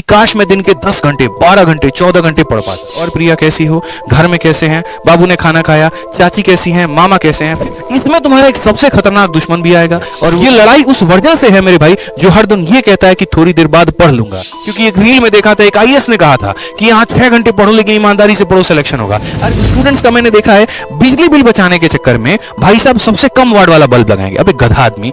कि काश मैं दिन के 10 घंटे 12 घंटे 14 घंटे पढ़ पाता। और प्रिया कैसी हो, घर में कैसे हैं, बाबू ने खाना खाया, चाची कैसी हैं, मामा कैसे हैं। इसमें तुम्हारा एक सबसे खतरनाक दुश्मन भी आएगा, और ये लड़ाई उस वर्जन से है मेरे भाई जो हर दिन ये कहता है कि थोड़ी देर बाद पढ़ लूंगा। क्योंकि एक रील में देखा था, एक आईएएस ने कहा था कि यहाँ 6 घंटे पढ़ो लेकिन ईमानदारी से पढ़ो, सिलेक्शन होगा। और स्टूडेंट्स का मैंने देखा है बिजली बिल बचाने के चक्कर में भाई साहब सबसे कम वाट वाला बल्ब लगाएंगे। अबे गधा आदमी।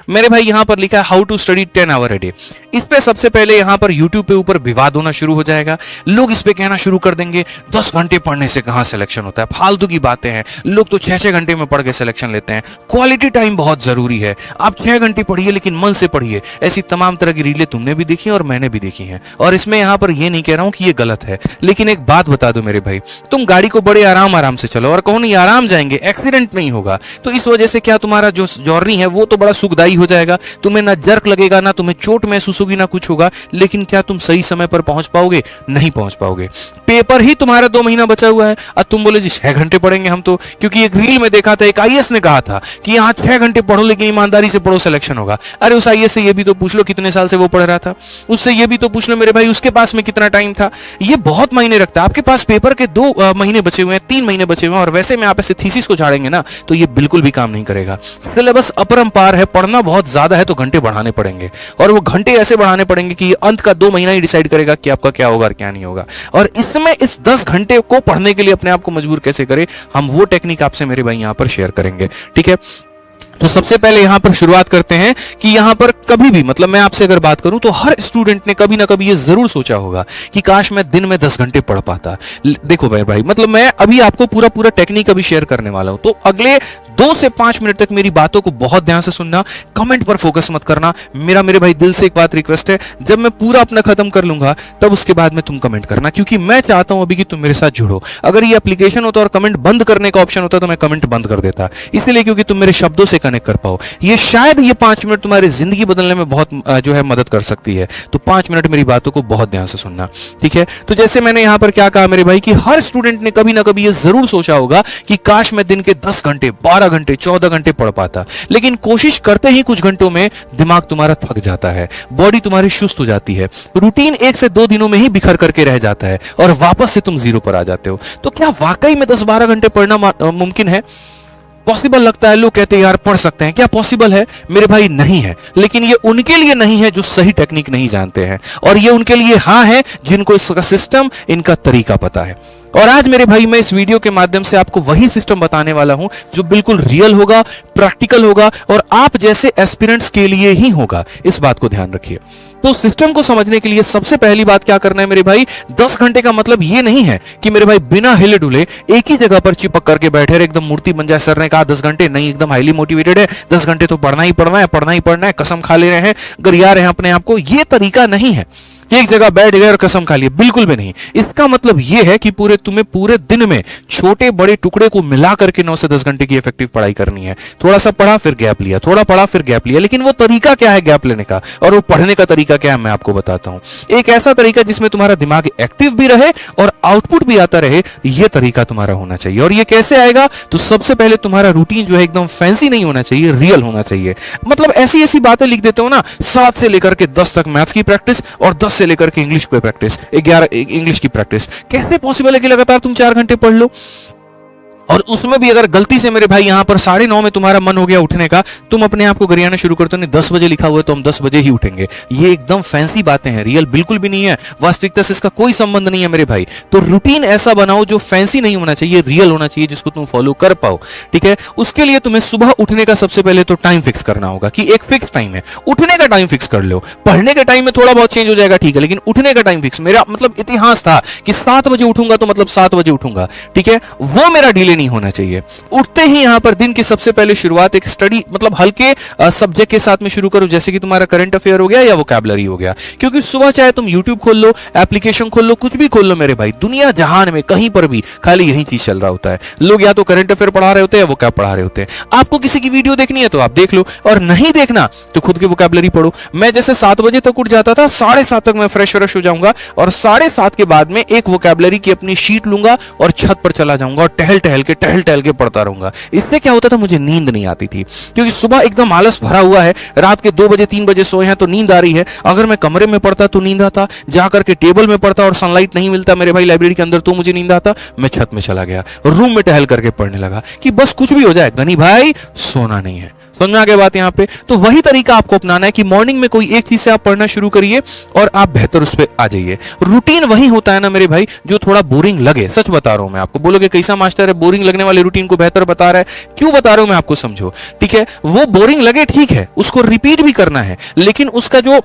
मेरे भाई यहां पर लिखा है how to study 10 hour a day. इस पे सबसे पहले यहां पर YouTube पे ऊपर विवाद होना शुरू हो जाएगा। लोग इस पे कहना शुरू कर देंगे 10 घंटे पढ़ने से कहां सिलेक्शन होता है, फालतू की बातें हैं। लोग तो 6-6 घंटे में पढ़ के सिलेक्शन लेते हैं। क्वालिटी टाइम बहुत जरूरी है। आप 6 घंटे पढ़िए लेकिन मन से पढ़िए। ऐसी तमाम तरह की रीलें तुमने भी देखी और मैंने भी देखी हैं। और इसमें यहां पर यह नहीं कह रहा हूं कि ये गलत है, लेकिन एक बात बता दो मेरे भाई, तुम गाड़ी को बड़े आराम से चलो और कहो नहीं आराम जाएंगे, एक्सीडेंट नहीं होगा, तो इस वजह से क्या तुम्हारा जो जर्नी है वो तो बड़ा सुखदायी हो जाएगा। तुम्हें ना जर्क लगेगा, ना तुम्हें चोट महसूस होगी, ना कुछ होगा। लेकिन क्या तुम सही समय पर पहुंच पाओगे? नहीं पहुंच पाओगे। पेपर ही तुम्हारा 2 महीना बचा हुआ है और तुम बोले जी 6 घंटे पढ़ेंगे हम तो। क्योंकि एक रील में देखा था, एक आईएएस ने कहा था कि यहाँ 6 घंटे पढ़ो लेकिन ईमानदारी से पढ़ो, सिलेक्शन होगा। अरे उस आईएएस से ये भी तो पूछ लो कितने साल से वो पढ़ रहा था। उससे ये भी तो पूछ लो मेरे भाई उसके पास में कितना टाइम था। ये बहुत मायने रखता है। आपके पास पेपर के 2 महीने बचे हुए हैं, 3 महीने बचे हुए हैं, और वैसे में आप ऐसे थीसिस को झाड़ेंगे ना तो ये बिल्कुल भी काम नहीं करेगा। सिलेबस अपरंपार है, पढ़ना बहुत ज्यादा है तो घंटे बढ़ाने पड़ेंगे, और वो घंटे ऐसे बढ़ाने पड़ेंगे कि अंत का 2 महीना ही डिसाइड करेगा कि आपका क्या होगा और क्या नहीं होगा। और इसमें इस 10 घंटे को पढ़ने के लिए अपने आप को मजबूर कैसे करें, हम वो टेक्निक आपसे मेरे भाई यहां पर शेयर करेंगे। ठीक है, तो सबसे पहले यहां पर शुरुआत करते हैं कि यहां पर कभी भी, मतलब मैं आपसे अगर बात करूं तो हर स्टूडेंट ने कभी ना कभी ये जरूर सोचा होगा कि काश मैं दिन में 10 घंटे पढ़ पाता। देखो भाई मतलब मैं अभी आपको पूरा टेक्निक अभी शेयर करने वाला हूं, तो अगले 2 से 5 मिनट तक मेरी बातों को बहुत ध्यान से सुनना, कमेंट पर फोकस मत करना। मेरे भाई दिल से एक बात रिक्वेस्ट है, जब मैं पूरा अपना खत्म कर लूंगा तब उसके बाद में तुम कमेंट करना, क्योंकि मैं चाहता हूं अभी कि तुम मेरे साथ जुड़ो। अगर ये एप्लीकेशन होता और कमेंट बंद करने का ऑप्शन होता तो मैं कमेंट बंद कर देता, इसलिए क्योंकि तुम मेरे शब्दों से कनेक्ट कर पाओ। ये शायद ये 5 मिनट तुम्हारी जिंदगी बदलने में बहुत जो है मदद कर सकती है। तो 5 मिनट मेरी बातों को बहुत ध्यान से सुनना। ठीक है, तो जैसे मैंने यहां पर क्या कहा मेरे भाई कि हर स्टूडेंट ने कभी ना कभी ये जरूर सोचा होगा कि काश मैं दिन के 10 घंटे 12 घंटे 14 घंटे पढ़ पाता। लेकिन कोशिश करते ही कुछ घंटों में दिमाग तुम्हारा थक जाता है, बॉडी तुम्हारी सुस्त हो जाती है, रूटीन 1 से 2 दिनों में ही बिखर करके रह जाता है और वापस से तुम 0 पर आ जाते हो। तो क्या वाकई में 10-12 घंटे पढ़ना मुमकिन है? पॉसिबल लगता है, लोग कहते हैं यार पढ़ सकते हैं, क्या पॉसिबल है? मेरे भाई नहीं है। लेकिन ये उनके लिए नहीं है जो सही टेक्निक नहीं जानते हैं, और ये उनके लिए हाँ है जिनको इसका सिस्टम, इनका तरीका पता है। और आज मेरे भाई मैं इस वीडियो के माध्यम से आपको वही सिस्टम बताने वाला हूं जो बिल्कुल रियल होगा, प्रैक्टिकल होगा और आप जैसे एस्पिरेंट्स के लिए ही होगा। इस बात को ध्यान रखिए। तो सिस्टम को समझने के लिए सबसे पहली बात क्या करना है मेरे भाई, 10 घंटे का मतलब ये नहीं है कि मेरे भाई बिना हिले डुले एक ही जगह पर चिपक करके बैठे रहे, एकदम मूर्ति बन जाए। सर ने कहा 10 घंटे नहीं, एकदम हाईली मोटिवेटेड है, 10 घंटे तो पढ़ना ही पढ़ना है, पढ़ना ही पढ़ना है, कसम खा ले रहे हैं, गरिया रहे हैं अपने आप को। ये तरीका नहीं है एक जगह बैठ गए और कसम खा लिए, बिल्कुल भी नहीं। इसका मतलब यह है कि तुम्हें पूरे दिन में छोटे बड़े टुकड़े को मिला करके 9 से 10 घंटे की इफेक्टिव पढ़ाई करनी है। थोड़ा सा पढ़ा फिर गैप लिया, थोड़ा पढ़ा फिर गैप लिया। लेकिन वो तरीका क्या है गैप लेने का, और वो पढ़ने का तरीका क्या है, मैं आपको बताता हूं। एक ऐसा तरीका जिसमें तुम्हारा दिमाग एक्टिव भी रहे और आउटपुट भी आता रहे, यह तरीका तुम्हारा होना चाहिए। और ये कैसे आएगा, तो सबसे पहले तुम्हारा रूटीन जो है एकदम फैंसी नहीं होना चाहिए, रियल होना चाहिए। मतलब ऐसी ऐसी बातें लिख देते हो ना, 7 से लेकर के 10 तक मैथ्स की प्रैक्टिस और 10 से लेकर के इंग्लिश की प्रैक्टिस, 11 इंग्लिश की प्रैक्टिस। कैसे पॉसिबल है कि लगातार तुम 4 घंटे पढ़ लो? और उसमें भी अगर गलती से मेरे भाई यहां पर 9:30 में तुम्हारा मन हो गया उठने का, तुम अपने आप को गरियाना शुरू करते हो, 10 बजे लिखा हुआ है तो हम 10 बजे ही उठेंगे। ये एकदम फैंसी बातें हैं, रियल बिल्कुल भी नहीं है, वास्तविकता से इसका कोई संबंध नहीं है मेरे भाई। तो रूटीन ऐसा बनाओ जो फैंसी नहीं होना चाहिए, रियल होना चाहिए, जिसको तुम फॉलो कर पाओ। ठीक है, उसके लिए तुम्हें सुबह उठने का सबसे पहले तो टाइम फिक्स करना होगा कि एक फिक्स टाइम है, उठने का टाइम फिक्स कर लो। पढ़ने के टाइम में थोड़ा बहुत चेंज हो जाएगा, ठीक है, लेकिन उठने का टाइम फिक्स। मेरा मतलब इतिहास था कि 7 बजे उठूंगा तो मतलब 7 बजे उठूंगा, ठीक है, वो मेरा डिले नहीं होना चाहिए। उठते ही यहां पर दिन की सबसे पहले शुरुआत एक स्टडी, मतलब हल्के सब्जेक्ट के साथ में शुरू करो, जैसे कि तुम्हारा करंट अफेयर हो गया या वोकैबुलरी हो गया। क्योंकि सुबह चाहे तुम YouTube खोल लो, एप्लीकेशन खोल लो, कुछ भी खोल लो मेरे भाई, दुनिया जहान में कहीं पर भी खाली यही चीज चल रहा होता है। लोग या तो करंट अफेयर पढ़ा रहे होते हैं या वोकैब पढ़ा रहे होते हैं। आपको किसी की वीडियो देखनी है तो आप देख लो, और नहीं देखना तो खुद की वोकैबुलरी पढ़ो। मैं जैसे 7 बजे तक उठ जाता था, 7:30 तक मैं फ्रेश हो जाऊंगा और 7:30 के बाद में एक वोकैबुलरी की अपनी शीट लूंगा और छत पर चला जाऊंगा और टहल टहल टहल टहल के पढ़ता रहूंगा। इससे क्या होता था, मुझे नींद नहीं आती थी, क्योंकि सुबह एकदम आलस भरा हुआ है, रात के 2 बजे 3 बजे सोए हैं तो नींद आ रही है। अगर मैं कमरे में पढ़ता तो नींद आता, जाकर के टेबल में पढ़ता और सनलाइट नहीं मिलता मेरे भाई लाइब्रेरी के अंदर तो मुझे नींद आता। मैं छत में चला गया, रूम में टहल करके पढ़ने लगा कि बस कुछ भी हो जाए गनी भाई सोना नहीं है। समझ में आ गया बात यहाँ पे? तो वही तरीका आपको अपनाना है कि मॉर्निंग में कोई एक चीज से आप पढ़ना शुरू करिए और आप बेहतर उस पर आ जाइए। रूटीन वही होता है ना मेरे भाई जो थोड़ा बोरिंग लगे। सच बता रहा हूं मैं आपको, बोलोगे कैसा मास्टर है बोरिंग लगने वाले रूटीन को बेहतर बता रहा है, क्यों बता रहा हूं मैं आपको, समझो। ठीक है, वो बोरिंग लगे ठीक है, उसको रिपीट भी करना है, लेकिन उसका जो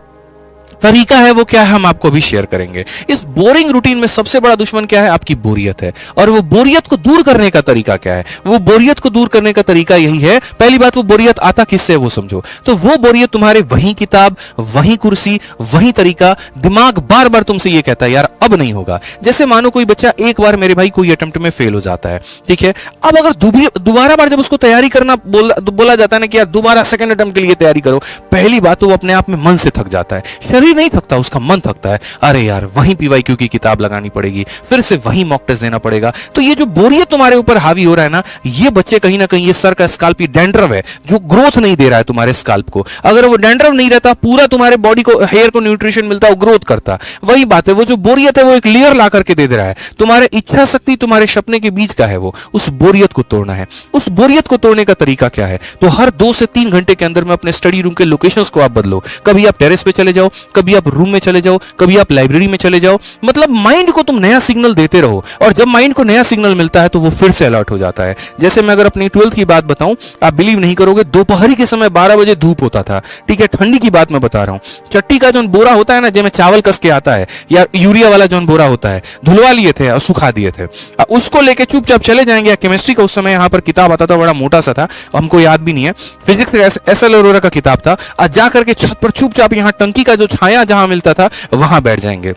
तरीका है वो क्या है हम आपको अभी शेयर करेंगे। इस बोरिंग रूटीन में सबसे बड़ा दुश्मन क्या है, आपकी बोरियत है। और वो बोरियत को दूर करने का तरीका क्या है, वो बोरियत को दूर करने का तरीका यही है, पहली बात वो बोरियत आता किससे वो समझो। तो वो बोरियत तुम्हारे वही किताब, वही कुर्सी, वही तरीका, दिमाग बार बार तुमसे ये कहता है यार अब नहीं होगा। जैसे मानो कोई बच्चा एक बार मेरे भाई कोई अटेम्प्ट में फेल हो जाता है, ठीक है, अब अगर दोबारा बार जब उसको तैयारी करना बोला जाता है ना कि यार दोबारा सेकंड अटेम्प्ट के लिए तैयारी करो, पहली बात तो वो अपने आप में मन से थक जाता है, शरीर नहीं थकता, उसका मन थकता है। अरे यार वहीं पीवाईक्यू की किताब लगानी पड़ेगी, फिर से वहीं मॉक टेस्ट देना पड़ेगा। तो ये जो बोरियत तुम्हारे ऊपर हावी हो रहा है ना, ये बच्चे कहीं ना कहीं ये सर का स्काल्प डैंड्रफ है जो ग्रोथ नहीं दे रहा है तुम्हारे स्काल्प को। अगर वो डैंड्रफ नहीं रहता, पूरा तुम्हारे बॉडी को हेयर को न्यूट्रिशन मिलता, वो ग्रोथ करता। वही बात है, वो जो बोरियत है वो एक लेयर ला करके दे रहा है। तुम्हारे इच्छा शक्ति तुम्हारे सपने के बीच का है, वो उस बोरियत को तोड़ना है। उस बोरियत को तोड़ने का तरीका क्या है, तो हर 2 से 3 घंटे के अंदर में अपने स्टडी रूम के लोकेशंस को आप बदलो। कभी आप टेरेस पे चले जाओ, कभी आप रूम में चले जाओ, कभी आप लाइब्रेरी में चले जाओ। मतलब माइंड को तुम नया सिग्नल देते रहो, और जब माइंड को नया सिग्नल मिलता है तो वो फिर से अलर्ट हो जाता है। जैसे मैं अगर अपनी 12th की बात बताऊं, आप बिलीव नहीं करोगे, दोपहर के समय 12 बजे धूप होता था, ठीक है, ठंडी की बात मैं बता रहा हूं। चट्टी का जो बोरा होता है ना, जिसमें चावल कस के आता है, या यूरिया वाला जो बोरा होता है, धुलवा लिए थे और सुखा दिए थे, उसको लेके चुपचाप चले जाएंगे। केमिस्ट्री का उस समय यहाँ पर किताब आता था, बड़ा मोटा सा था, हमको याद भी नहीं है, फिजिक्स एसएल अरोरा का किताब था। आज जाकर के छत पर चुपचाप यहाँ टंकी का जो छाया जहां मिलता था वहां बैठ जाएंगे।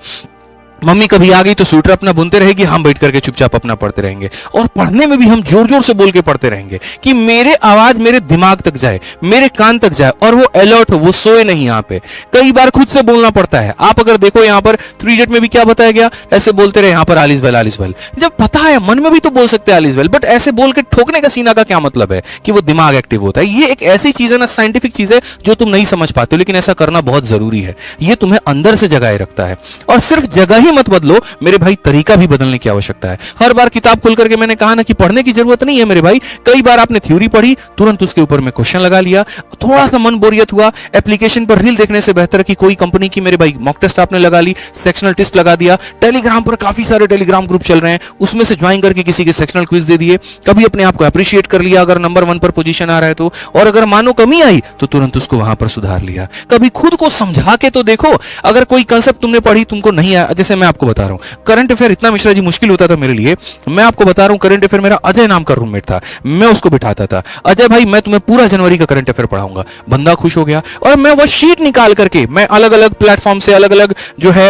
मम्मी कभी आ गई तो स्वेटर अपना बुनते रहेगी, हम बैठ करके चुपचाप अपना पढ़ते रहेंगे। और पढ़ने में भी हम जोर जोर से बोल के पढ़ते रहेंगे कि मेरे आवाज मेरे दिमाग तक जाए, मेरे कान तक जाए, और वो अलर्ट हो, वो सोए नहीं। यहाँ पे कई बार खुद से बोलना पड़ता है। आप अगर देखो यहाँ पर 3 इडियट में भी क्या बताया गया, ऐसे बोलते रहे यहाँ पर आलिस बेल। जब पता है मन में भी तो बोल सकते हैं आलिस बेल, बट ऐसे बोल के ठोकने का सीना का क्या मतलब है कि वो दिमाग एक्टिव होता है। ये एक ऐसी चीज है ना, साइंटिफिक चीज है जो तुम नहीं समझ पाते हो, लेकिन ऐसा करना बहुत जरूरी है। ये तुम्हें अंदर से जगाए रखता है। और सिर्फ जगह ही मत बदलो मेरे भाई, तरीका भी बदलने की आवश्यकता है। हर बार किताब खोल करके मैंने कहा ना कि पढ़ने की जरूरत नहीं है मेरे भाई। कई बार आपने थ्योरी पढ़ी, तुरंत उसके ऊपर में क्वेश्चन लगा लिया, थोड़ा सा मन बोरियत हुआ, एप्लीकेशन पर रील देखने से बेहतर कि कोई कंपनी की मेरे भाई मॉक टेस्ट आपने लगा ली, सेक्शनल टेस्ट लगा दिया। टेलीग्राम पर काफी सारे टेलीग्राम ग्रुप चल रहे हैं, उसमें से ज्वाइन करके किसी के सेक्शनल क्विज दे दिए। कभी अपने आप को अप्रिशिएट कर लिया अगर नंबर 1 पर पोजीशन आ रहा है तो, और अगर मानो कमी आई तो तुरंत उसको वहां पर सुधार लिया। कभी खुद को समझा के तो देखो, अगर कोई कंसेप्ट तुमने पढ़ी तुमको नहीं आया, जैसे मैं आपको बता रहा हूं करंट अफेयर इतना मिश्रा जी मुश्किल होता था मेरे लिए। मैं आपको बता रहा हूं, करंट अफेयर मेरा अजय नाम का रूममेट था, मैं उसको बिठाता था, अजय भाई मैं तुम्हें पूरा जनवरी का करंट अफेयर पढ़ाऊंगा। बंदा खुश हो गया, और मैं वो शीट निकाल करके, मैं अलग अलग प्लेटफॉर्म से, अलग अलग जो है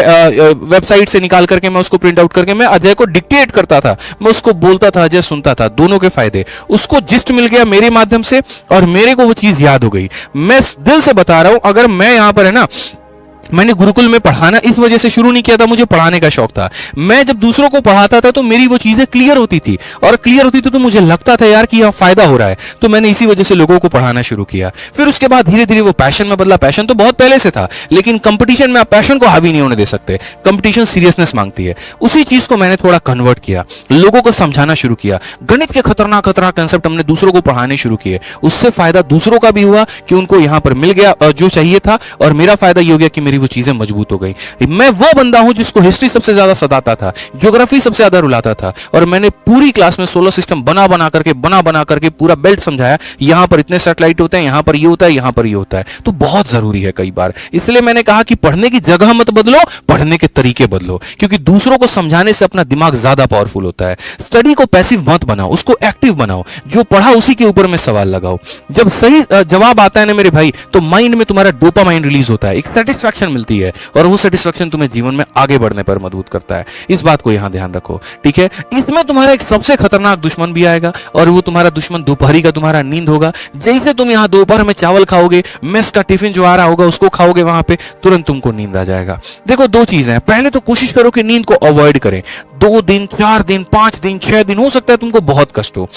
वेबसाइट से निकाल करके मैं उसको प्रिंट आउट करके मैं अजय को डिक्टेट करता था, मैं उसको बोलता था, अजय सुनता था। दोनों के फायदे, उसको जिस्ट मिल गया मेरे माध्यम से, और मेरे को वो चीज याद हो गई। मैं दिल से बता रहा हूं, अगर मैं यहां पर है ना, मैंने गुरुकुल में पढ़ाना इस वजह से शुरू नहीं किया था, मुझे पढ़ाने का शौक था। मैं जब दूसरों को पढ़ाता था तो मेरी वो चीजें क्लियर होती थी, और क्लियर होती थी तो मुझे लगता था यार कि यह फायदा हो रहा है, तो मैंने इसी वजह से लोगों को पढ़ाना शुरू किया। फिर उसके बाद धीरे धीरे वो पैशन में बदला। पैशन तो बहुत पहले से था, लेकिन कंपटीशन में आप पैशन को हावी नहीं होने दे सकते, कंपटीशन सीरियसनेस मांगती है। उसी चीज को मैंने थोड़ा कन्वर्ट किया, लोगों को समझाना शुरू किया। गणित के खतरनाक खतरनाक कंसेप्ट हमने दूसरों को पढ़ाने शुरू किए। उससे फायदा दूसरों का भी हुआ कि उनको यहां पर मिल गया जो चाहिए था, और मेरा फायदा ये हो गया कि मेरी वो चीजें मजबूत हो गई। मैं वो बंदा हूं जिसको हिस्ट्री सबसे ज्यादा सताता था, ज्योग्राफी सबसे ज्यादा रुलाता था, और मैंने पूरी क्लास में सोलर सिस्टम बना बना करके पूरा बेल्ट समझाया। यहां पर इतने सैटेलाइट होते हैं, यहां पर ये होता है, यहां पर ये होता है। तो बहुत जरूरी है कई बार, इसलिए मैंने कहा कि पढ़ने की जगह मत बदलो, पढ़ने के तरीके बदलो, क्योंकि दूसरों को समझाने से अपना दिमाग ज्यादा पावरफुल होता है। स्टडी को पैसिव मत बनाओ, उसको एक्टिव बनाओ। जो पढ़ा उसी के ऊपर में सवाल लगाओ। जब सही जवाब आता है ना मेरे भाई, तो माइंड में तुम्हारा डोपामाइन रिलीज होता है, एक सेटिस्फैक्शन सेटिस्फेक्शन मिलती है और वो सेटिस्फेक्शन तुम्हें जीवन में आगे बढ़ने पर मजबूत करता है। इस बात को यहां ध्यान रखो, ठीक है। इसमें तुम्हारा एक सबसे खतरनाक दुश्मन भी आएगा और वो तुम्हारा दुश्मन दोपहरी का तुम्हारा नींद होगा। जैसे तुम यहाँ दोपहर में चावल खाओगे, मेस का टिफिन जो आ रहा होगा उसको खाओगे, वहां पे तुरंत तुमको नींद आ जाएगा। देखो दो चीजें हैं, पहले तो कोशिश करो कि नींद को अवॉइड करें। 2 दिन, 4 दिन, 5 दिन, 6 दिन, हो सकता है तुमको बहुत कष्ट हो,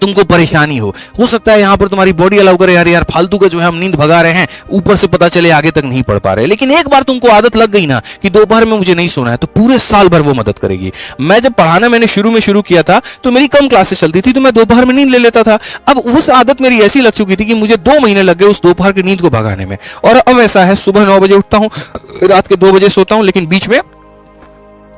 तुमको परेशानी हो सकता है यहाँ पर तुम्हारी बॉडी अलाउ करे, यार फालतू का जो है हम नींद भगा रहे हैं, ऊपर से पता चले आगे तक नहीं पढ़ पा रहे। लेकिन एक बार तुमको आदत लग गई ना कि दोपहर में मुझे नहीं सोना है, तो पूरे साल भर वो मदद करेगी। मैं जब पढ़ाना मैंने शुरू किया था तो मेरी कम क्लासेस चलती थी, तो मैं दोपहर में नींद ले लेता था। अब उस आदत मेरी ऐसी लग चुकी थी कि मुझे 2 महीने लग गए उस दोपहर की नींद को भगाने में। और अब ऐसा है, सुबह 9 बजे उठता हूं, रात के 2 बजे सोता हूं, लेकिन बीच में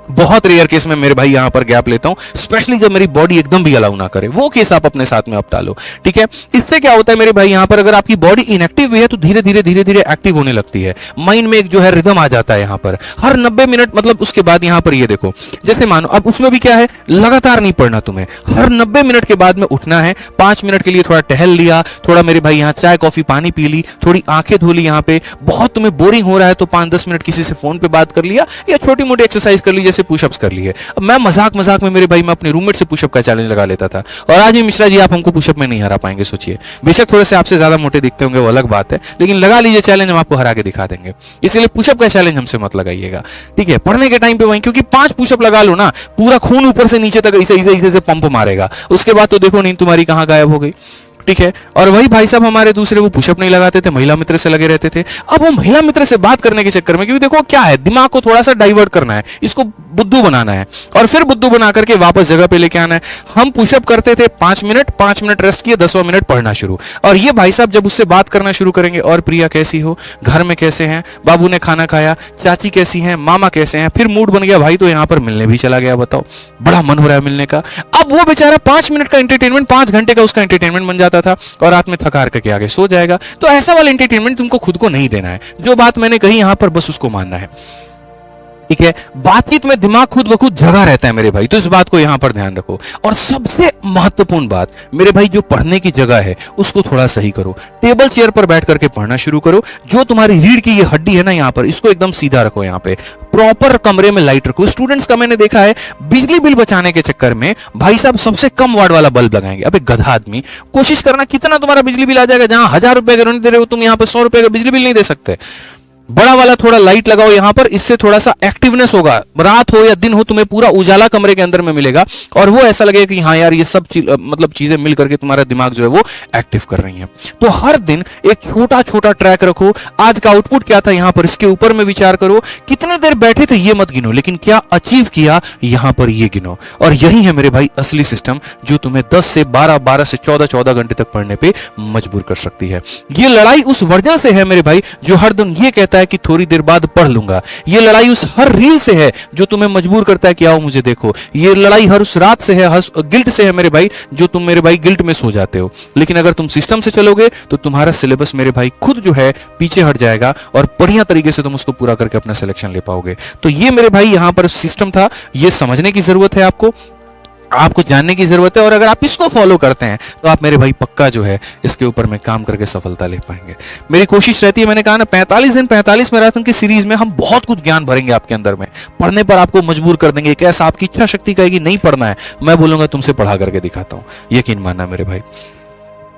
बहुत रेयर केस में मेरे भाई यहां पर गैप लेता हूं, स्पेशली जब मेरी बॉडी एकदम भी अलाउ ना करे। वो केस आप अपने साथ में अब डालो, ठीक है। इससे क्या होता है मेरे भाई, यहां पर अगर आपकी बॉडी इनएक्टिव भी है तो धीरे धीरे एक्टिव होने लगती है। माइंड में एक जो है रिदम आ जाता है यहां पर हर 90 मिनट, मतलब उसके बाद यहां पर ये देखो, जैसे मानो अब उसमें भी क्या है, लगातार नहीं पढ़ना तुम्हें, हर 90 मिनट के बाद में उठना है। 5 मिनट के लिए थोड़ा टहल लिया, थोड़ा मेरे भाई यहां चाय कॉफी पानी पी ली, थोड़ी आंखें धो ली। यहां पे बहुत तुम्हें बोरिंग हो रहा है तो 5-10 मिनट किसी से फोन पे बात कर लिया या छोटी मोटी एक्सरसाइज कर ली, जैसे पुशअप्स कर लिए। अब मैं मजाक में मेरे भाई मैं अपने रूममेट से पुशअप का चैलेंज लगा लेता था, और आज भी मिश्रा जी आप हमको पुशअप में नहीं हरा पाएंगे। सोचिए, बेशक थोड़े से आपसे ज्यादा मोटे दिखते होंगे, वो अलग बात है, लेकिन लगा लीजिए चैलेंज, हम आपको हरा के दिखा देंगे। इसलिए पुशअप का चैलेंज हमसे मत लगाइएगा, ठीक है। पढ़ने के टाइम पे वहीं, क्योंकि 5 पुशअप लगा लो ना, पूरा खून ऊपर से नीचे तक ऐसे से पंप मारेगा, उसके बाद तो देखो नींद तुम्हारी कहां गायब हो गई, ठीक है। और वही भाई साहब हमारे दूसरे वो पुशअप नहीं लगाते थे, महिला मित्र से लगे रहते थे। अब वो महिला मित्र से बात करने के चक्कर में, क्योंकि देखो क्या है, दिमाग को थोड़ा सा डाइवर्ट करना है, इसको बुद्धू बनाना है और फिर बुद्धू बना करके वापस जगह पे लेके आना है। हम पुशअप करते थे 5 मिनट रेस्ट किए, 10वां मिनट पढ़ना शुरू। और ये भाई साहब जब उससे बात करना शुरू करेंगे, और प्रिया कैसी हो, घर में कैसे हैं, बाबू ने खाना खाया, चाची कैसी हैं, मामा कैसे हैं, फिर मूड बन गया भाई तो यहाँ पर मिलने भी चला गया। बताओ, बड़ा मन हो रहा है मिलने का। अब वो बेचारा 5 मिनट का एंटरटेनमेंट 5 घंटे का उसका एंटरटेनमेंट बन जाता था और रात में थका करके आगे सो जाएगा। तो ऐसा वाला एंटरटेनमेंट तुमको खुद को नहीं देना है। जो बात मैंने कही यहां पर बस उसको मानना है, ठीक है। बातचीत में दिमाग खुद ब खुद जगा रहता है मेरे भाई, तो इस बात को यहां पर ध्यान रखो। और सबसे महत्वपूर्ण बात मेरे भाई, जो पढ़ने की जगह है उसको थोड़ा सही करो। टेबल चेयर पर बैठ करके पढ़ना शुरू करो। जो तुम्हारी रीढ़ की ये हड्डी है ना यहां पर, इसको एकदम सीधा रखो। यहां पे प्रॉपर कमरे में लाइट रखो। स्टूडेंट्स का मैंने देखा है बिजली बिल बचाने के चक्कर में भाई साहब सबसे कम वाट वाला बल्ब लगाएंगे। अबे गधा आदमी, कोशिश करना कितना तुम्हारा बिजली बिल आ जाएगा, जहां 1000 रुपए का ऋण दे रहे हो तुम, यहां पर 100 रुपए का बिजली बिल नहीं दे सकते। बड़ा वाला थोड़ा लाइट लगाओ यहां पर, इससे थोड़ा सा एक्टिवनेस होगा। रात हो या दिन हो, तुम्हें पूरा उजाला कमरे के अंदर में मिलेगा और वो ऐसा लगेगा कि हाँ यार ये सब मतलब चीजें मिल करके तुम्हारा दिमाग जो है वो एक्टिव कर रही हैं। तो हर दिन एक छोटा छोटा ट्रैक रखो। आज का आउटपुट क्या था यहां पर, इसके ऊपर में विचार करो। कितने देर बैठे थे ये मत गिनो, लेकिन क्या अचीव किया यहां पर ये गिनो। और यही है मेरे भाई असली सिस्टम जो तुम्हें 10 से 12, 12 से 14 घंटे तक पढ़ने पे मजबूर कर सकती है। ये लड़ाई उस वर्जन से है मेरे भाई जो हर दिन ये कहता है कि थोड़ी देर बाद पढ़ लूंगा। ये लड़ाई उस हर रील से है जो तुम्हें मजबूर करता है कि आओ मुझे देखो। ये लड़ाई हर उस रात से है, गिल्ट से है मेरे भाई, जो तुम मेरे भाई गिल्ट में सो जाते हो। लेकिन अगर तुम सिस्टम से चलोगे तो तुम्हारा सिलेबस मेरे भाई खुद जो है पीछे हट जाएगा और बढ़िया तरीके से तुम उसको पूरा करके अपना सिलेक्शन ले पाओगे। तो ये मेरे भाई यहां पर सिस्टम था, ये समझने की जरूरत है आपको जानने की जरूरत है। और अगर आप इसको फॉलो करते हैं तो आप मेरे भाई पक्का जो है इसके ऊपर में काम करके सफलता ले पाएंगे। मेरी कोशिश रहती है, मैंने कहा ना 45 दिन 45 मैराथन की सीरीज में हम बहुत कुछ ज्ञान भरेंगे आपके अंदर में, पढ़ने पर आपको मजबूर कर देंगे। कैसा आपकी इच्छा शक्ति कहेगी नहीं पढ़ना है, मैं बोलूंगा तुमसे पढ़ा करके दिखाता हूं, यकीन मानना मेरे भाई,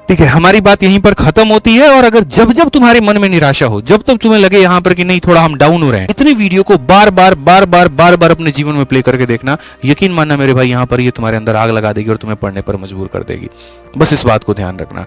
ठीक है। हमारी बात यहीं पर खत्म होती है। और अगर जब जब तुम्हारे मन में निराशा हो, जब तक तुम्हें लगे यहां पर कि नहीं थोड़ा हम डाउन हो रहे हैं, इतनी वीडियो को बार बार अपने जीवन में प्ले करके देखना, यकीन मानना मेरे भाई यहां पर ये तुम्हारे अंदर आग लगा देगी और तुम्हें पढ़ने पर मजबूर कर देगी। बस इस बात को ध्यान रखना।